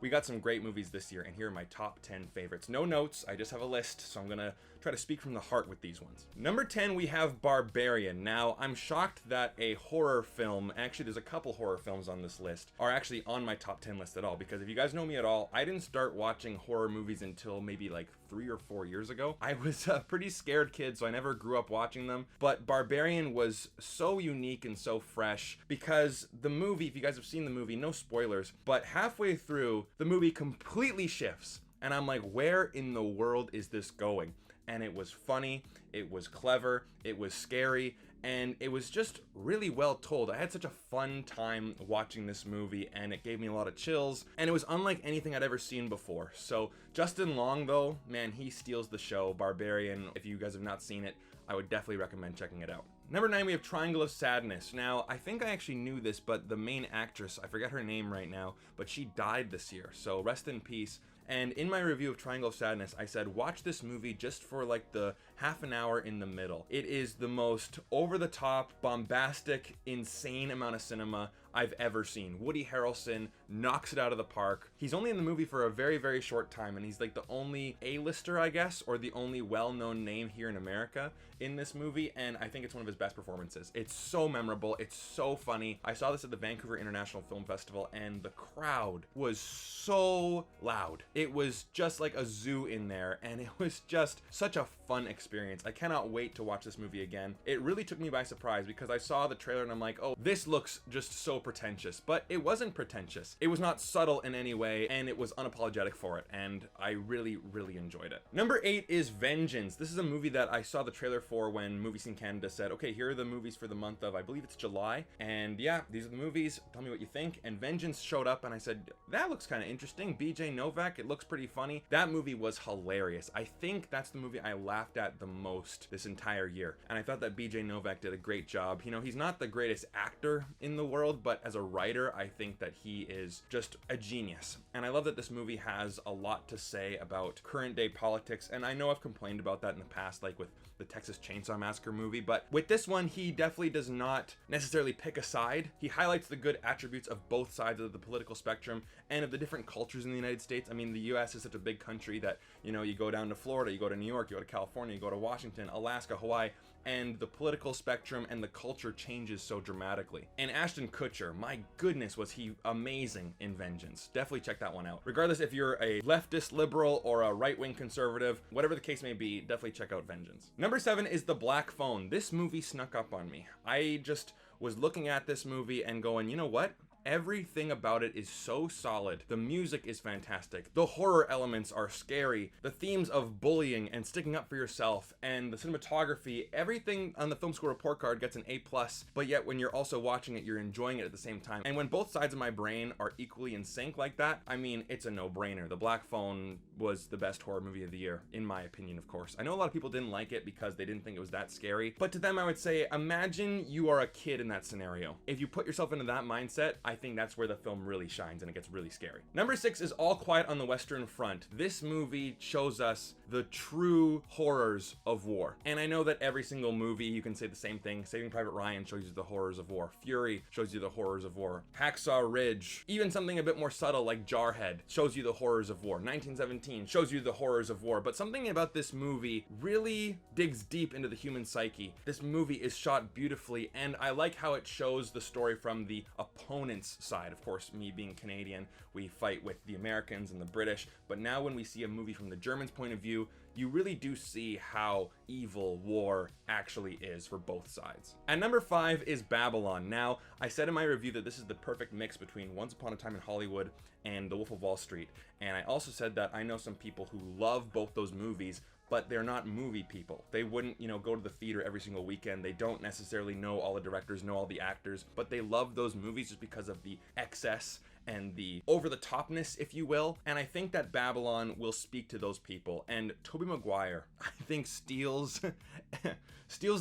We got some great movies this year, and here are my top 10 favorites. No notes, I just have a list, so I'm gonna try to speak from the heart with these ones. Number 10, we have Barbarian. Now, I'm shocked that a horror film, actually there's a couple horror films on this list, are actually on my top 10 list at all, because if you guys know me at all, I didn't start watching horror movies until maybe like 3 or 4 years ago. I was a pretty scared kid, so I never grew up watching them, but Barbarian was so unique and so fresh, because the movie, if you guys have seen the movie, no spoilers, but halfway through, the movie completely shifts, and I'm like, where in the world is this going? And it was funny, it was clever, it was scary, and it was just really well told. I had such a fun time watching this movie, and it gave me a lot of chills, and it was unlike anything I'd ever seen before. So Justin Long, though, man, he steals the show. Barbarian, if you guys have not seen it, I would definitely recommend checking it out. Number 9, we have Triangle of Sadness. Now, I think I actually knew this, but the main actress, I forget her name right now, but she died this year, so rest in peace. And in my review of Triangle of Sadness, I said, watch this movie just for like the half an hour in the middle. It is the most over-the-top, bombastic, insane amount of cinema I've ever seen. Woody Harrelson knocks it out of the park. He's only in the movie for a very, very short time, and he's like the only A-lister, I guess, or the only well-known name here in America in this movie, and I think it's one of his best performances. It's so memorable, it's so funny. I saw this at the Vancouver International Film Festival, and the crowd was so loud. It was just like a zoo in there, and it was just such a fun experience. I cannot wait to watch this movie again. It really took me by surprise, because I saw the trailer and I'm like, oh, this looks just so pretentious, but it wasn't pretentious. It was not subtle in any way, and it was unapologetic for it, and I really, really enjoyed it. Number 8 is Vengeance. This is a movie that I saw the trailer for when Movie Scene Canada said, okay, here are the movies for the month of, I believe it's July, and yeah, these are the movies, tell me what you think. And Vengeance showed up, and I said, that looks kind of interesting. BJ Novak, it looks pretty funny. That movie was hilarious. I think that's the movie I laughed at the most this entire year, and I thought that BJ Novak did a great job. You know, he's not the greatest actor in the world, but as a writer, I think that he is just a genius. And I love that this movie has a lot to say about current day politics, and I know I've complained about that in the past, like with the Texas Chainsaw Massacre movie, but with this one, he definitely does not necessarily pick a side. He highlights the good attributes of both sides of the political spectrum and of the different cultures in the United States. I mean, the US is such a big country that, you know, you go down to Florida, you go to New York, you go to California, you go to Washington, Alaska, Hawaii, and the political spectrum and the culture changes so dramatically. And Ashton Kutcher, my goodness, was he amazing in Vengeance. Definitely check that one out. Regardless if you're a leftist liberal or a right-wing conservative, whatever the case may be, definitely check out Vengeance. Number 7 is The Black Phone. This movie snuck up on me. I just was looking at this movie and going, you know what? Everything about it is so solid. The music is fantastic. The horror elements are scary. The themes of bullying and sticking up for yourself and the cinematography, everything on the film school report card gets an A+, but yet when you're also watching it, you're enjoying it at the same time. And when both sides of my brain are equally in sync like that, I mean, it's a no-brainer. The Black Phone was the best horror movie of the year, in my opinion, of course. I know a lot of people didn't like it because they didn't think it was that scary, but to them I would say, imagine you are a kid in that scenario. If you put yourself into that mindset, I think that's where the film really shines and it gets really scary. Number 6 is All Quiet on the Western Front. This movie shows us the true horrors of war. And I know that every single movie you can say the same thing. Saving Private Ryan shows you the horrors of war. Fury shows you the horrors of war. Hacksaw Ridge, even something a bit more subtle like Jarhead, shows you the horrors of war. 1917 shows you the horrors of war. But something about this movie really digs deep into the human psyche. This movie is shot beautifully, and I like how it shows the story from the opponent's side. Of course, me being Canadian, we fight with the Americans and the British, but now when we see a movie from the Germans' point of view, you really do see how evil war actually is for both sides. And number 5 is Babylon. Now, I said in my review that this is the perfect mix between Once Upon a Time in Hollywood and The Wolf of Wall Street, and I also said that I know some people who love both those movies, but they're not movie people. They wouldn't, you know, go to the theater every single weekend. They don't necessarily know all the directors, know all the actors, but they love those movies just because of the excess and the over-the-topness, if you will. And I think that Babylon will speak to those people. And Tobey Maguire, I think, steals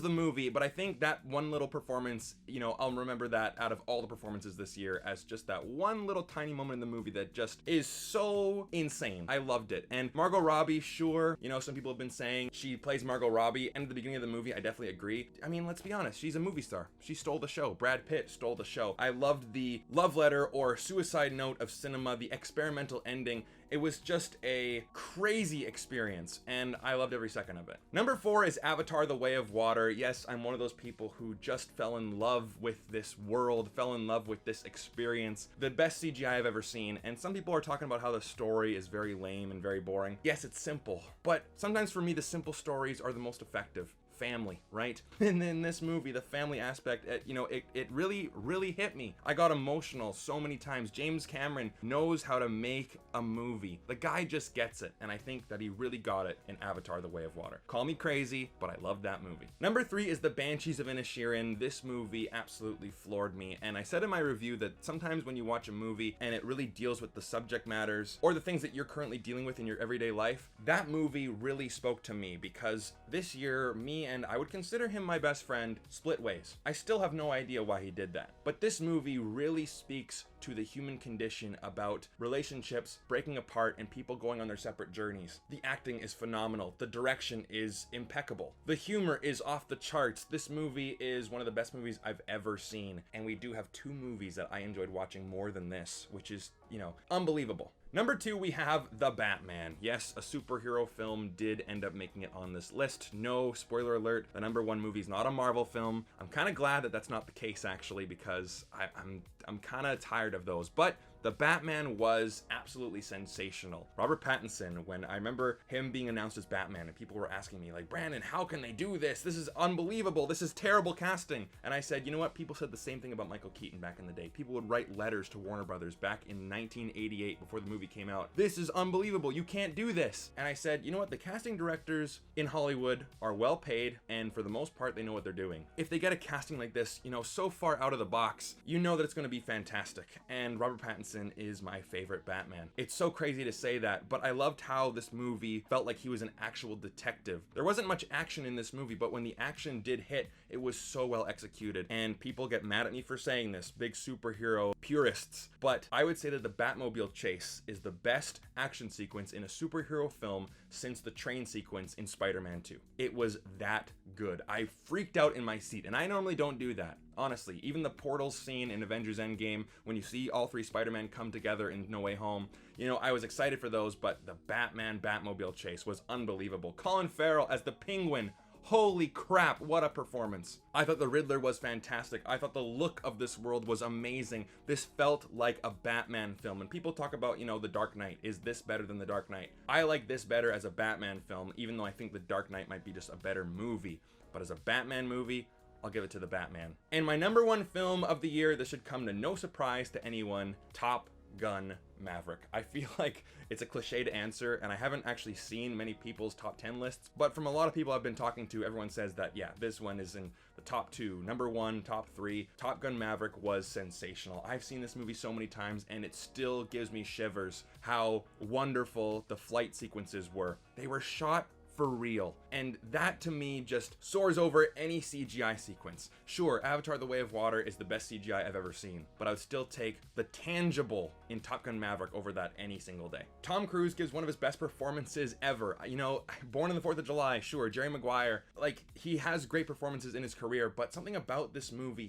the movie, but I think that one little performance, you know, I'll remember that out of all the performances this year as just that one little tiny moment in the movie that just is so insane. I loved it. And Margot Robbie, sure, you know, some people have been saying she plays Margot Robbie, and at the beginning of the movie, I definitely agree. I mean, let's be honest, she's a movie star. She stole the show. Brad Pitt stole the show. I loved the love letter or suicide side note of cinema, the experimental ending, it was just a crazy experience, and I loved every second of it. Number 4 is Avatar: The Way of Water. Yes, I'm one of those people who just fell in love with this world, fell in love with this experience. The best CGI I've ever seen, and some people are talking about how the story is very lame and very boring. Yes, it's simple, but sometimes for me, the simple stories are the most effective. Family, right? And in this movie, the family aspect, it really hit me. I got emotional so many times. James Cameron knows how to make a movie. The guy just gets it, and I think that he really got it in Avatar: The Way of Water. Call me crazy, but I love that movie. Number 3 is The Banshees of Inisherin. This movie absolutely floored me, and I said in my review that sometimes when you watch a movie and it really deals with the subject matters or the things that you're currently dealing with in your everyday life, that movie really spoke to me, because this year, me and I would consider him my best friend split ways. I still have no idea why he did that, but this movie really speaks to the human condition about relationships breaking apart and people going on their separate journeys. The acting is phenomenal. The direction is impeccable. The humor is off the charts. This movie is one of the best movies I've ever seen, and we do have 2 movies that I enjoyed watching more than this, which is, unbelievable. Number 2, we have The Batman. Yes, a superhero film did end up making it on this list. No, spoiler alert, the number 1 movie is not a Marvel film. I'm kind of glad that that's not the case, actually, because I'm kind of tired of those. But The Batman was absolutely sensational. Robert Pattinson, when I remember him being announced as Batman, and people were asking me, like, Brandon, how can they do this? This is unbelievable. This is terrible casting. And I said, you know what? People said the same thing about Michael Keaton back in the day. People would write letters to Warner Brothers back in 1988 before the movie came out. This is unbelievable. You can't do this. And I said, you know what? The casting directors in Hollywood are well paid, and for the most part, they know what they're doing. If they get a casting like this, so far out of the box, you know that it's going to be fantastic. And Robert Pattinson is my favorite Batman. It's so crazy to say that, but I loved how this movie felt like he was an actual detective. There wasn't much action in this movie, but when the action did hit, it was so well executed. And people get mad at me for saying this, big superhero purists, but I would say that the Batmobile chase is the best action sequence in a superhero film since the train sequence in Spider-Man 2. It was that good. I freaked out in my seat, and I normally don't do that. Honestly, even the portals scene in Avengers Endgame, when you see all 3 Spider-Men come together in No Way Home, I was excited for those, but the Batmobile chase was unbelievable. Colin Farrell as the Penguin. Holy crap, what a performance. I thought the Riddler was fantastic. I thought the look of this world was amazing. This felt like a Batman film. And people talk about, The Dark Knight. Is this better than The Dark Knight? I like this better as a Batman film, even though I think The Dark Knight might be just a better movie. But as a Batman movie, I'll give it to The Batman. And my number 1 film of the year, this should come to no surprise to anyone, Top Gun Maverick. I feel like it's a cliched answer, and I haven't actually seen many people's top 10 lists, but from a lot of people I've been talking to, everyone says that, yeah, this one is in the top 2, number 1, top 3. Top Gun Maverick was sensational. I've seen this movie so many times, and it still gives me shivers how wonderful the flight sequences were. They were shot for real, and that to me just soars over any CGI sequence. Sure, Avatar: The Way of Water is the best CGI I've ever seen, but I would still take the tangible in Top Gun Maverick over that any single day. Tom Cruise gives one of his best performances ever. Born on the 4th of July, sure, Jerry Maguire, he has great performances in his career, but something about this movie,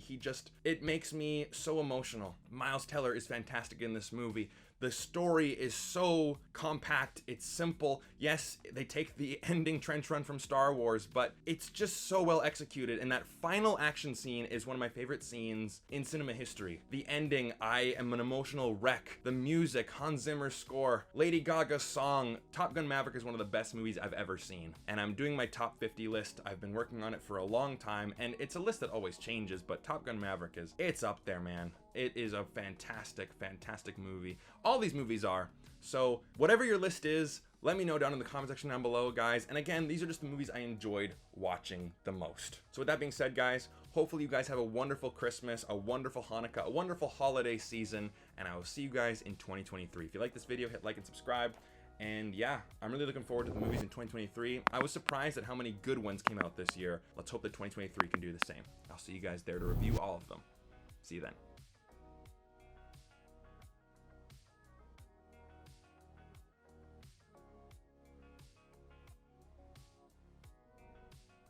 it makes me so emotional. Miles Teller is fantastic in this movie. The story is so compact, it's simple. Yes, they take the ending trench run from Star Wars, but it's just so well executed, and that final action scene is one of my favorite scenes in cinema history. The ending, I am an emotional wreck. The music, Hans Zimmer's score, Lady Gaga's song. Top Gun Maverick is one of the best movies I've ever seen, and I'm doing my top 50 list. I've been working on it for a long time, and it's a list that always changes, but Top Gun Maverick it's up there, man. It is a fantastic, fantastic movie. All these movies are. So whatever your list is, let me know down in the comment section down below, guys. And again, these are just the movies I enjoyed watching the most. So with that being said, guys, hopefully you guys have a wonderful Christmas, a wonderful Hanukkah, a wonderful holiday season, and I will see you guys in 2023. If you like this video, hit like and subscribe. And yeah, I'm really looking forward to the movies in 2023. I was surprised at how many good ones came out this year. Let's hope that 2023 can do the same. I'll see you guys there to review all of them. See you then.